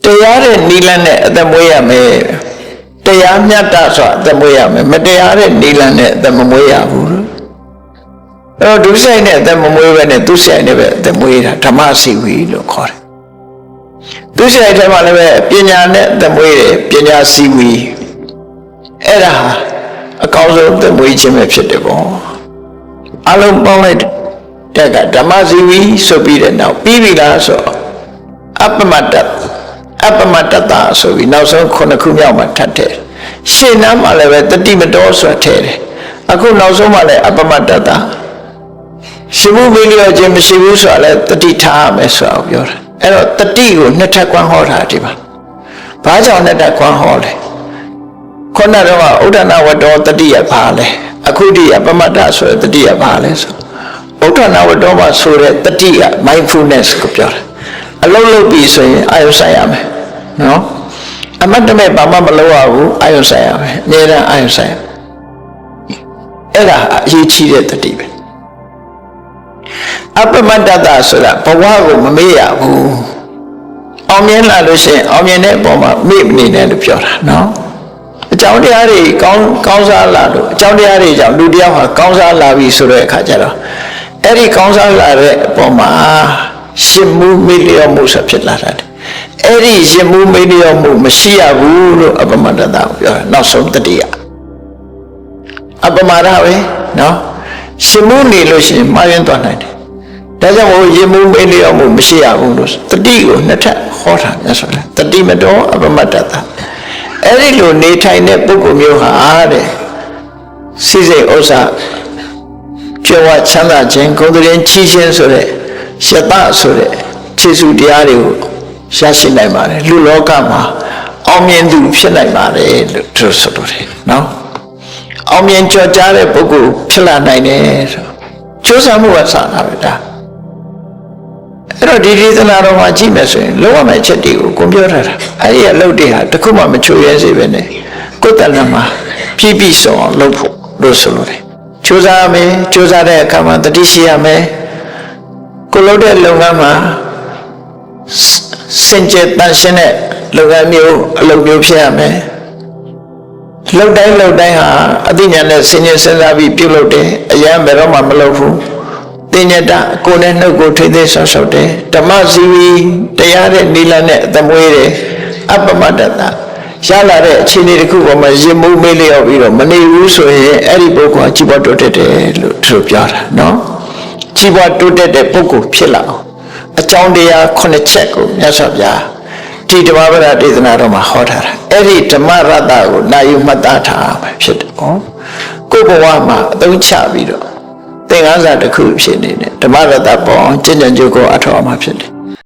တရားတဲ့နိလန်းနဲ့အသက်မွေးရမယ်တရားမြတ်တာဆိုအသက်မွေးရမယ်မတရားတဲ့နိလန်းနဲ့အသက်မမွေးရဘူးအဲ့တော့ဒုစရိုက်နဲ့အသက်မမွေးပဲနဲ့သူစရိုက်နဲ့ပဲအသက်မွေးတာဓမ္မစီဝီလို့ခေါ်တယ်သူစရိုက်ထဲမှာလည်းပဲပညာနဲ့အသက်မွေးတယ်ပညာစီဝီအဲ့ဒါအကောင်းဆုံးအသက်မွေးခြင်းပဲဖြစ်တယ်ပေါ့အလုံးပေါင်းလိုက်တဲ့ကဓမ္မစီဝီဆိုပြီးတဲ့နောက်ပြီးပြီလားဆိုအပ္ပမတ္တတာဆိုပြီးနောက်ဆုံး9ခုမြောက်မှာထပ်တယ်ရှင်းနားမှာလည်းပဲတတိမတော်ဆိုထည့်တယ်အခုနောက်ဆုံးမှာလည်းအပ္ပမတ္တတာရှိမှုမလျော်ခြင်းမရှိဘူးဆိုတာလည်းတတိထားရမယ်ဆိုတာကိုပြောတာအဲ့တော့တတိကိုနှစ်ထပ်ကွမ်းဟောတာဒီမှာဘာကြောင့်နှစ်ထပ်ကွမ်းဟောလဲခုနကတော့ဥဒ္ဒနာဝတ္တောတတိယဘာလဲအခုဒီအပ္ပမတ္တဆိုတဲ့တတိယဘာလဲဆိုဥဒ္ဒနာဝတ္တောမှာဆိုတဲ့တတိယ mindfulness ကိုပြောတာအလုံးလုံးပြီဆိုရင်အာယုဆိုင်ရမယ်နော်အမတ်တမဲ့ဘာမှမလုပ်ရဘူးအာယုဆိုင်ရမယ်အမြဲတမ်းအာယုဆိုင်အဲ့ဒါအရေးကြီးတဲ့တတိပဲအပ္ပမတ္တတာဆိုတာဘဝကိုမမေ့ရဘူးအောင်မြင်လာလို့ရှိရင်အောင်မြင်တဲ့အပေါ်မှာမေ့မနေနဲ့လို့ပြောတာနော်အကြောင်းတရားတွေကောင်းစားလာလို့အကြောင်းတရားတွေကြောင့်လူတယောက်ဟာကောင်းစားလာပြီဆိုတဲ့အခါကျတော့အဲ့ဒီကောင်းစားလာတဲ့အပေါ်မှာရှင်မှုမေ့လျော့မှုဆိုဖြစ်လာတယ်အဲ့ဒီရှင်မှုမေ့လျော့မှုမရှိရဘူးလို့အပ္ပမတ္တတာကိုပြောတာနောက်ဆုံးတတိယအပ္ပမရပဲနော်ရှင်မှုနေလို့ရှိရင်မှားယွင်းသွားနိုင်တယ်ဒါကြောင့်မို့ရှင်မှုမေ့လျော့မှုမရှိရဘူးလို့တတိကိုနှစ်ထပ်ဟောတာများဆိုတယ်တတိမတော်အပ္ပမတ္တတာအဲ့ဒီလိုနေထိုင်တဲ့ပုဂ္ဂိုလ်မျိုးဟာတဲ့စိစိတ်ဥစ္စာကျွမ်းဝချမ်းသာခြင်းဂုဏ်သတင်းချီးခြင်းဆိုတဲ့ယတဆိုတဲ့ခြေဆုတရားတွေကိုရရှိနိုင်ပါတယ်လူလောကမှာအောင်မြင်သူဖြစ်နိုင်ပါတယ်လို့သူဆိုလိုတယ်နော်အောင်မြင်ကြော်ကြားတဲ့ပုဂ္ဂိုလ်ဖြစ်လာနိုင်တယ်ဆိုကျိုးစားမှုကစတာပဲဒါအဲ့တော့ဒီဒေသနာတော်မှာကြည့်မယ်ဆိုရင်လောကမှာချက်တွေကိုကိုပြောထားတာအဲ့ဒီအလုပ်တွေဟာတခုမှမချိုးရဲစေပဲနဲ့ကိုယ်တဏ္ဍမှာပြည့်ပြည့်စုံအောင်လုပ်ဖို့လို့ဆိုလိုတယ်ကျိုးစားမယ်ကျိုးစားတဲ့အခါမှာတတိရှိရမယ်ကိုလုပ်တဲ့လုပ်ငန်းမှာစင်ကြယ်တန်ရှင်းတဲ့လုပ်ငန်းမျိုးအလုပ်မျိုးဖြစ်ရမယ်လုပ်တိုင်းဟာအသိဉာဏ်နဲ့စဉ်းကျင်စဉ်းစားပြီးပြုလုပ်တယ်အရန်ဘယ်တော့မှမလုပ်ဘူးတင်ညတကိုယ်နဲ့နှုတ်ကိုထိသိဆောက်ရှောက်တယ်ဓမ္မစီဝီတရားတဲ့နိလန်းနဲ့အသမွေးတယ်အပ္ပမတ္တတာရလာတဲ့အခြေအနေတစ်ခုပေါ်မှာရင်မှုမေးလျော့ပြီးတော့မနေဘူးဆိုရင်အဲ့ဒီပုဂ္ဂိုလ်ကကြီးပွားတိုးတက်တယ်လို့သူပြောတာနော်ကြီးပွားတိုးတက်တဲ့ပုဂ္ဂိုလ်ဖြစ်လာအောင်အကြောင်းတရား9ချက်ကိုမြတ်စွာဘုရားဒီဓမ္မပဒဒေသနာတော်မှာဟောထားတာအဲ့ဒီဓမ္မရတ္တကိုနာယူမှတ်သားထားမှာဖြစ်တယ်ပေါ့ကိုယ်ဘဝမှာအသုံးချပြီးတော့သင်္ကန်းစာတစ်ခုဖြစ်နေတဲ့ဓမ္မရတ္တပေါ်ကျင့်ကြံကြိုးကိုအထောက်အမှာဖြစ်တယ်